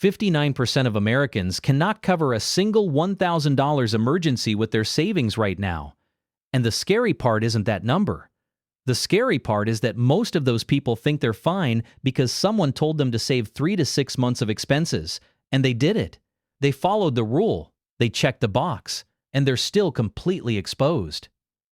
59% of Americans cannot cover a single $1,000 emergency with their savings right now. And the scary part isn't that number. The scary part is that most of those people think they're fine because someone told them to save 3 to 6 months of expenses, and they did it. They followed the rule, they checked the box, and they're still completely exposed.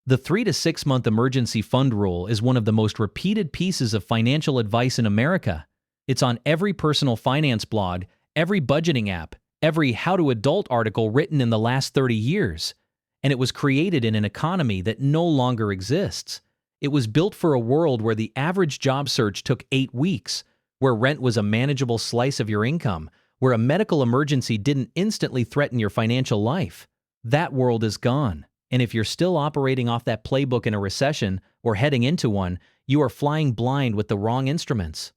The 3 to 6 month emergency fund rule is one of the most repeated pieces of financial advice in America. It's on every personal finance blog, every budgeting app, every How to Adult article written in the last 30 years. And it was created in an economy that no longer exists. It was built for a world where the average job search took 8 weeks, where rent was a manageable slice of your income, where a medical emergency didn't instantly threaten your financial life. That world is gone. And if you're still operating off that playbook in a recession or heading into one, you are flying blind with the wrong instruments.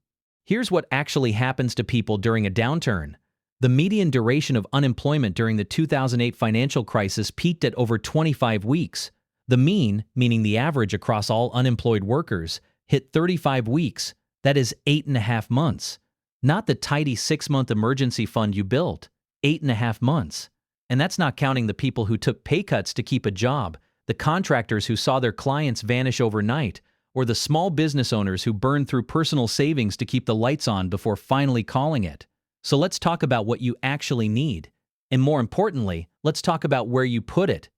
Here's what actually happens to people during a downturn. The median duration of unemployment during the 2008 financial crisis peaked at over 25 weeks. The mean, meaning the average across all unemployed workers, hit 35 weeks. That is 8.5 months. Not the tidy 6-month emergency fund you built. 8.5 months. And that's not counting the people who took pay cuts to keep a job, the contractors who saw their clients vanish overnight, or the small business owners who burned through personal savings to keep the lights on before finally calling it. So let's talk about what you actually need. And more importantly, let's talk about where you put it.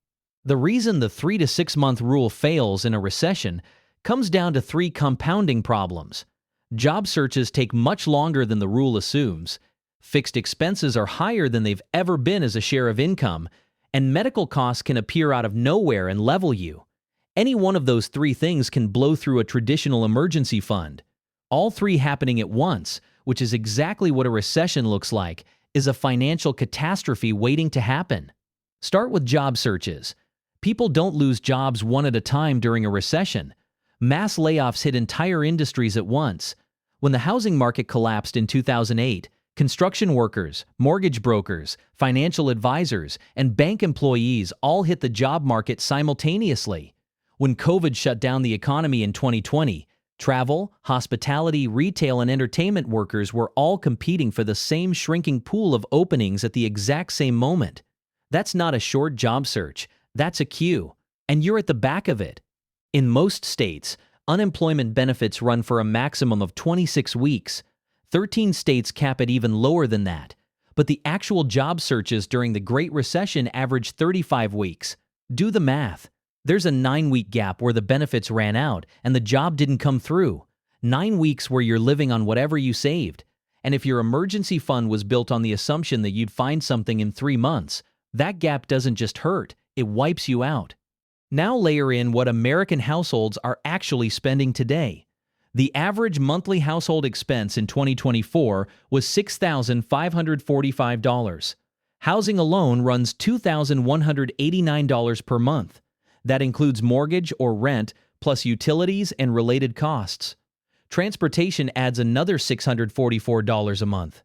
The reason the 3 to 6 month rule fails in a recession comes down to 3 compounding problems. Job searches take much longer than the rule assumes. Fixed expenses are higher than they've ever been as a share of income, and medical costs can appear out of nowhere and level you. Any one of those 3 things can blow through a traditional emergency fund. All 3 happening at once, which is exactly what a recession looks like, is a financial catastrophe waiting to happen. Start with job searches. People don't lose jobs one at a time during a recession. Mass layoffs hit entire industries at once. When the housing market collapsed in 2008, construction workers, mortgage brokers, financial advisors, and bank employees all hit the job market simultaneously. When COVID shut down the economy in 2020, travel, hospitality, retail, and entertainment workers were all competing for the same shrinking pool of openings at the exact same moment. That's not a short job search. That's a queue, and you're at the back of it. In most states, unemployment benefits run for a maximum of 26 weeks. 13 states cap it even lower than that. But the actual job searches during the Great Recession averaged 35 weeks. Do the math. There's a 9-week gap where the benefits ran out and the job didn't come through. 9 weeks where you're living on whatever you saved. And if your emergency fund was built on the assumption that you'd find something in 3 months, that gap doesn't just hurt, it wipes you out. Now layer in what American households are actually spending today. The average monthly household expense in 2024 was $6,545. Housing alone runs $2,189 per month. That includes mortgage or rent, plus utilities and related costs. Transportation adds another $644 a month.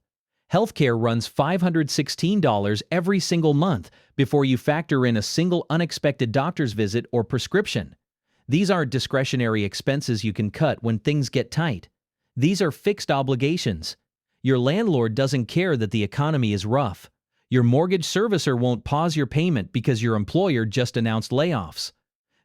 Healthcare runs $516 every single month before you factor in a single unexpected doctor's visit or prescription. These aren't discretionary expenses you can cut when things get tight. These are fixed obligations. Your landlord doesn't care that the economy is rough. Your mortgage servicer won't pause your payment because your employer just announced layoffs.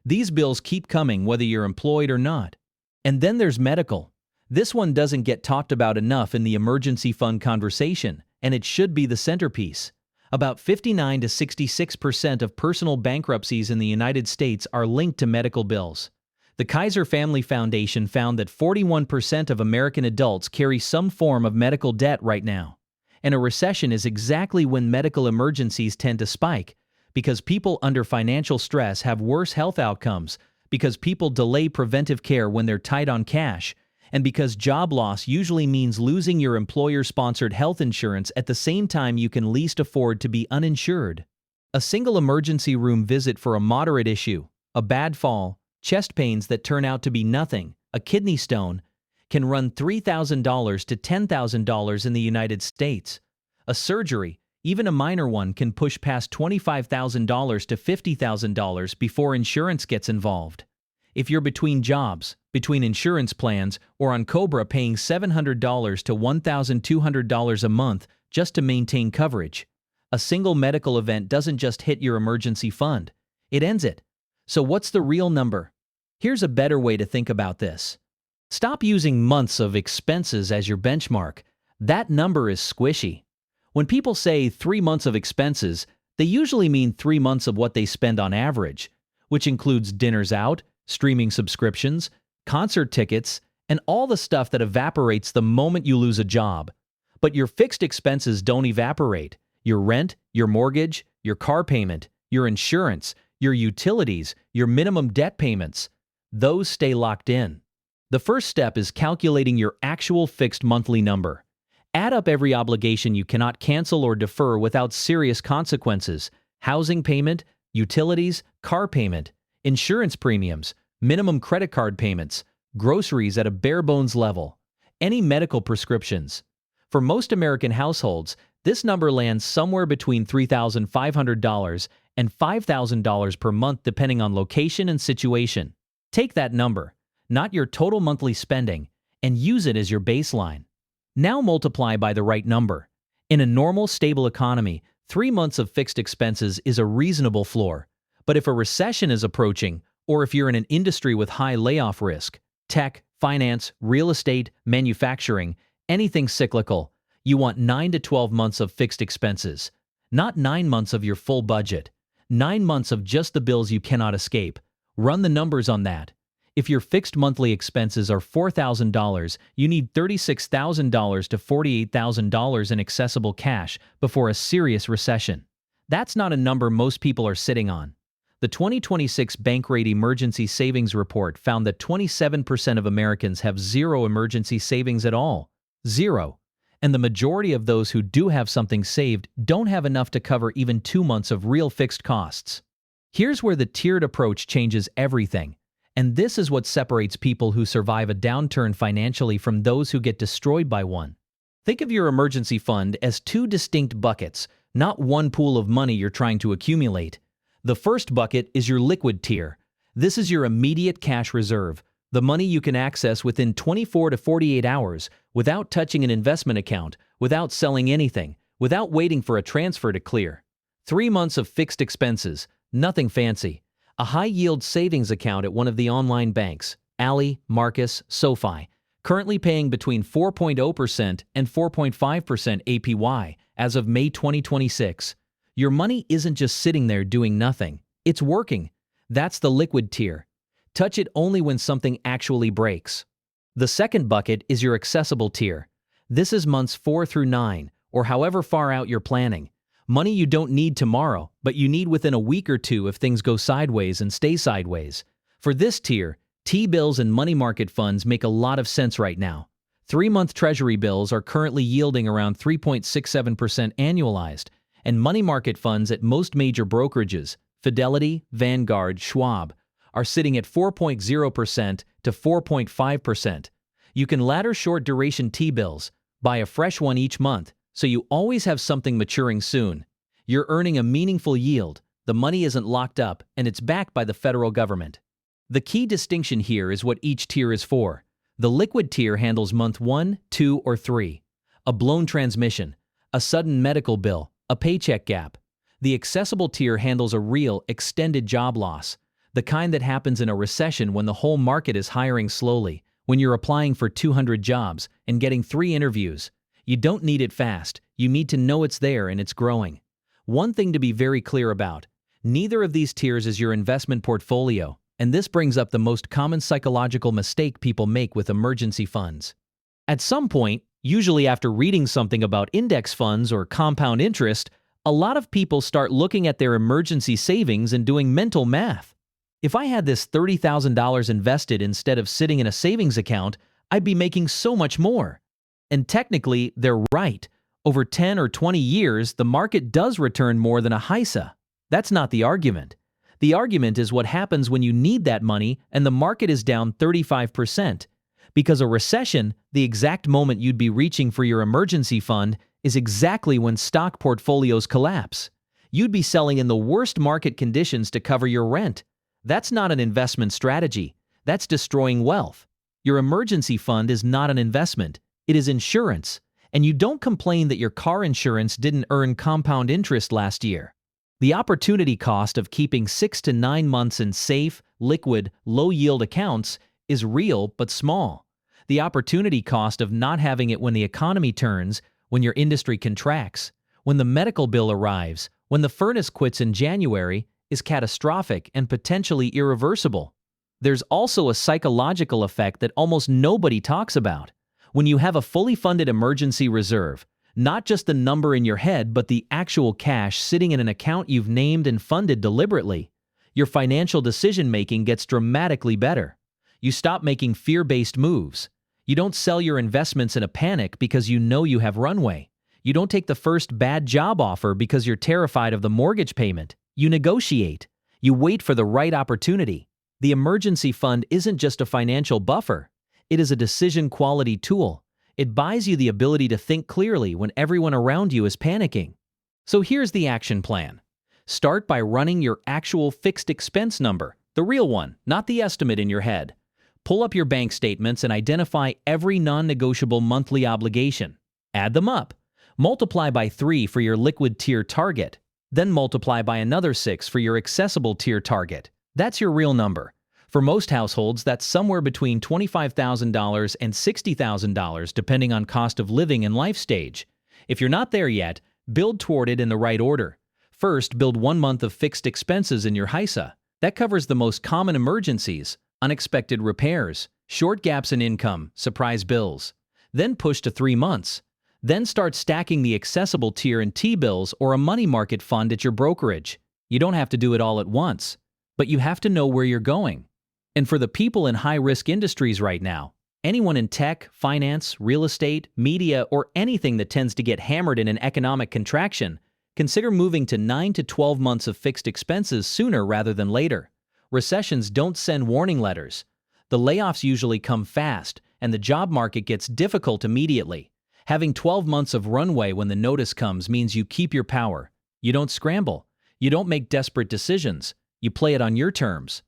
These bills keep coming whether you're employed or not. And then there's medical. This one doesn't get talked about enough in the emergency fund conversation, and it should be the centerpiece. About 59 to 66% of personal bankruptcies in the United States are linked to medical bills. The Kaiser Family Foundation found that 41% of American adults carry some form of medical debt right now. And a recession is exactly when medical emergencies tend to spike, because people under financial stress have worse health outcomes, because people delay preventive care when they're tight on cash, and because job loss usually means losing your employer-sponsored health insurance at the same time you can least afford to be uninsured. A single emergency room visit for a moderate issue, a bad fall, chest pains that turn out to be nothing, a kidney stone, can run $3,000 to $10,000 in the United States. A surgery, even a minor one, can push past $25,000 to $50,000 before insurance gets involved. If you're between jobs, between insurance plans, or on COBRA paying $700 to $1,200 a month just to maintain coverage. A single medical event doesn't just hit your emergency fund, it ends it. So what's the real number? Here's a better way to think about this. Stop using months of expenses as your benchmark. That number is squishy. When people say 3 months of expenses, they usually mean 3 months of what they spend on average, which includes dinners out, streaming subscriptions, concert tickets, and all the stuff that evaporates the moment you lose a job. But your fixed expenses don't evaporate. Your rent, your mortgage, your car payment, your insurance, your utilities, your minimum debt payments, those stay locked in. The first step is calculating your actual fixed monthly number. Add up every obligation you cannot cancel or defer without serious consequences: housing payment, utilities, car payment, insurance premiums, minimum credit card payments, groceries at a bare-bones level, any medical prescriptions. For most American households, this number lands somewhere between $3,500 and $5,000 per month depending on location and situation. Take that number, not your total monthly spending, and use it as your baseline. Now multiply by the right number. In a normal, stable economy, 3 months of fixed expenses is a reasonable floor. But if a recession is approaching, or if you're in an industry with high layoff risk, tech, finance, real estate, manufacturing, anything cyclical, you want 9 to 12 months of fixed expenses. Not 9 months of your full budget. 9 months of just the bills you cannot escape. Run the numbers on that. If your fixed monthly expenses are $4,000, you need $36,000 to $48,000 in accessible cash before a serious recession. That's not a number most people are sitting on. The 2026 Bankrate Emergency Savings Report found that 27% of Americans have zero emergency savings at all. Zero. And the majority of those who do have something saved don't have enough to cover even 2 months of real fixed costs. Here's where the tiered approach changes everything. And this is what separates people who survive a downturn financially from those who get destroyed by one. Think of your emergency fund as 2 distinct buckets, not one pool of money you're trying to accumulate. The first bucket is your liquid tier. This is your immediate cash reserve, the money you can access within 24 to 48 hours without touching an investment account, without selling anything, without waiting for a transfer to clear. 3 months of fixed expenses, nothing fancy. A high-yield savings account at one of the online banks, Ally, Marcus, SoFi, currently paying between 4.0% and 4.5% APY as of May 2026. Your money isn't just sitting there doing nothing. It's working. That's the liquid tier. Touch it only when something actually breaks. The second bucket is your accessible tier. This is months 4 through 9, or however far out you're planning. Money you don't need tomorrow, but you need within a week or two if things go sideways and stay sideways. For this tier, T-bills and money market funds make a lot of sense right now. 3-month Treasury bills are currently yielding around 3.67% annualized, and money market funds at most major brokerages, Fidelity, Vanguard, Schwab, are sitting at 4.0% to 4.5%. You can ladder short duration T-bills, buy a fresh one each month, so you always have something maturing soon. You're earning a meaningful yield, the money isn't locked up, and it's backed by the federal government. The key distinction here is what each tier is for. The liquid tier handles month 1, 2, or 3. A blown transmission, a sudden medical bill, a paycheck gap. The accessible tier handles a real, extended job loss, the kind that happens in a recession when the whole market is hiring slowly, when you're applying for 200 jobs and getting 3 interviews. You don't need it fast, you need to know it's there and it's growing. One thing to be very clear about, neither of these tiers is your investment portfolio, and this brings up the most common psychological mistake people make with emergency funds. At some point, usually after reading something about index funds or compound interest, a lot of people start looking at their emergency savings and doing mental math. If I had this $30,000 invested instead of sitting in a savings account, I'd be making so much more. And technically, they're right. Over 10 or 20 years, the market does return more than a HISA. That's not the argument. The argument is what happens when you need that money and the market is down 35%. Because a recession, the exact moment you'd be reaching for your emergency fund, is exactly when stock portfolios collapse. You'd be selling in the worst market conditions to cover your rent. That's not an investment strategy. That's destroying wealth. Your emergency fund is not an investment. It is insurance, And you don't complain that your car insurance didn't earn compound interest last year. The opportunity cost of keeping 6 to 9 months in safe, liquid, low-yield accounts is real but small. The opportunity cost of not having it when the economy turns, when your industry contracts, when the medical bill arrives, when the furnace quits in January, is catastrophic and potentially irreversible. There's also a psychological effect that almost nobody talks about. When you have a fully funded emergency reserve, not just the number in your head but the actual cash sitting in an account you've named and funded deliberately, your financial decision-making gets dramatically better. You stop making fear-based moves. You don't sell your investments in a panic because you know you have runway. You don't take the first bad job offer because you're terrified of the mortgage payment. You negotiate. You wait for the right opportunity. The emergency fund isn't just a financial buffer. It is a decision quality tool. It buys you the ability to think clearly when everyone around you is panicking. So here's the action plan. Start by running your actual fixed expense number, the real one, not the estimate in your head. Pull up your bank statements and identify every non-negotiable monthly obligation. Add them up. Multiply by 3 for your liquid tier target. Then multiply by another 6 for your accessible tier target. That's your real number. For most households, that's somewhere between $25,000 and $60,000 depending on cost of living and life stage. If you're not there yet, build toward it in the right order. First, build 1 month of fixed expenses in your HISA. That covers the most common emergencies, unexpected repairs, short gaps in income, surprise bills. Then push to 3 months. Then start stacking the accessible tier in T-bills or a money market fund at your brokerage. You don't have to do it all at once, but you have to know where you're going. And for the people in high-risk industries right now, anyone in tech, finance, real estate, media, or anything that tends to get hammered in an economic contraction, consider moving to 9 to 12 months of fixed expenses sooner rather than later. Recessions don't send warning letters. The layoffs usually come fast, and the job market gets difficult immediately. Having 12 months of runway when the notice comes means you keep your power. You don't scramble. You don't make desperate decisions. You play it on your terms.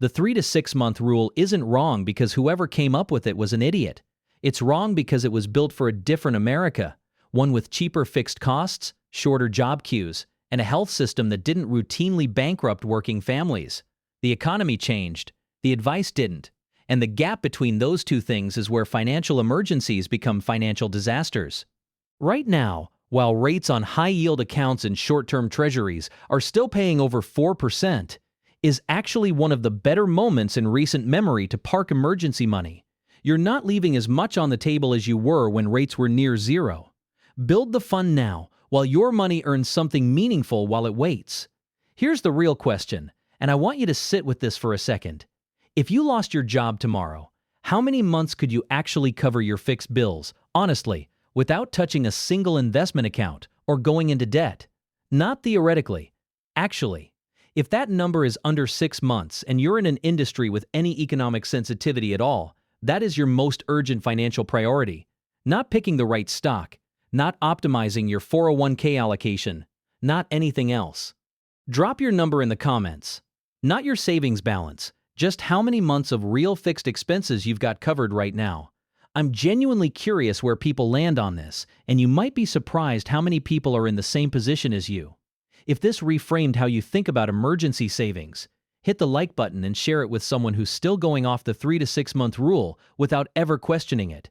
The 3 to 6 month rule isn't wrong because whoever came up with it was an idiot. It's wrong because it was built for a different America, one with cheaper fixed costs, shorter job queues, and a health system that didn't routinely bankrupt working families. The economy changed. The advice didn't. And the gap between those two things is where financial emergencies become financial disasters. Right now, while rates on high-yield accounts and short-term treasuries are still paying over 4%, is actually one of the better moments in recent memory to park emergency money. You're not leaving as much on the table as you were when rates were near zero. Build the fund now, while your money earns something meaningful while it waits. Here's the real question, and I want you to sit with this for a second. If you lost your job tomorrow, how many months could you actually cover your fixed bills, honestly, without touching a single investment account or going into debt? Not theoretically. Actually. If that number is under 6 months and you're in an industry with any economic sensitivity at all, that is your most urgent financial priority. Not picking the right stock, not optimizing your 401k allocation, not anything else. Drop your number in the comments. Not your savings balance, just how many months of real fixed expenses you've got covered right now. I'm genuinely curious where people land on this, and you might be surprised how many people are in the same position as you. If this reframed how you think about emergency savings, hit the like button and share it with someone who's still going off the 3 to 6 month rule without ever questioning it.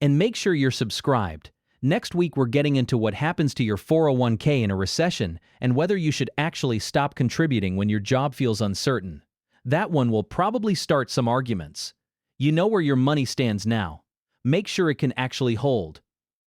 And make sure you're subscribed. Next week we're getting into what happens to your 401k in a recession and whether you should actually stop contributing when your job feels uncertain. That one will probably start some arguments. You know where your money stands now. Make sure it can actually hold.